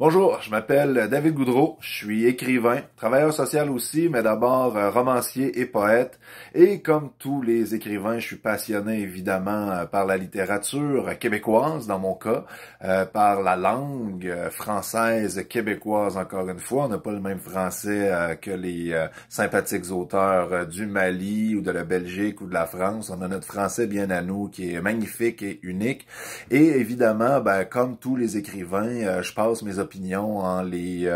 Bonjour, je m'appelle David Goudreau, je suis écrivain, travailleur social aussi, mais d'abord romancier et poète. Et comme tous les écrivains, je suis passionné évidemment par la littérature québécoise, dans mon cas, par la langue française québécoise encore une fois. On n'a pas le même français que les sympathiques auteurs du Mali ou de la Belgique ou de la France. On a notre français bien à nous qui est magnifique et unique. Et évidemment, comme tous les écrivains, je passe mes opinions en les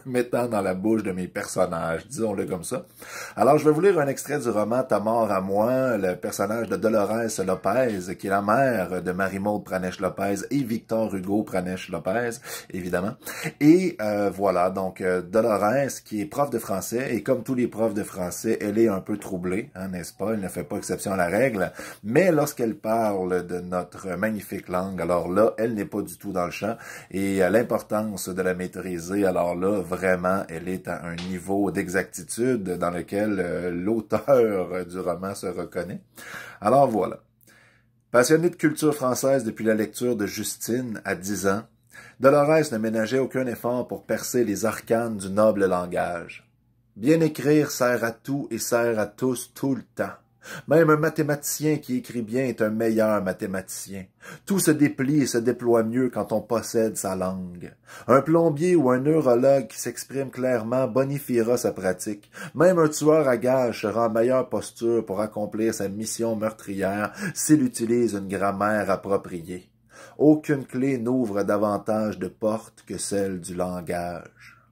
mettant dans la bouche de mes personnages, disons-le comme ça. Alors, je vais vous lire un extrait du roman Ta mort à moi, le personnage de Dolores Lopez, qui est la mère de Marie-Maude Pranèche-Lopez et Victor Hugo Pranèche-Lopez, évidemment. Et voilà, donc Dolores, qui est prof de français, et comme tous les profs de français, elle est un peu troublée, hein, n'est-ce pas? Elle ne fait pas exception à la règle, mais lorsqu'elle parle de notre magnifique langue, alors là, elle n'est pas du tout dans le champ, et l'importance de la maîtriser, alors là, vraiment, elle est à un niveau d'exactitude dans lequel l'auteur du roman se reconnaît. Alors voilà. Passionné de culture française depuis la lecture de Justine à 10 ans, Dolores ne ménageait aucun effort pour percer les arcanes du noble langage. Bien écrire sert à tout et sert à tous tout le temps. Même un mathématicien qui écrit bien est un meilleur mathématicien. Tout se déplie et se déploie mieux quand on possède sa langue. Un plombier ou un neurologue qui s'exprime clairement bonifiera sa pratique. Même un tueur à gages sera en meilleure posture pour accomplir sa mission meurtrière s'il utilise une grammaire appropriée. Aucune clé n'ouvre davantage de portes que celle du langage.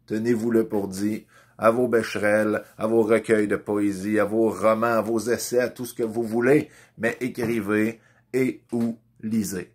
Tenez-vous-le pour dit, à vos Becherel, à vos recueils de poésie, à vos romans, à vos essais, à tout ce que vous voulez, mais écrivez et ou lisez.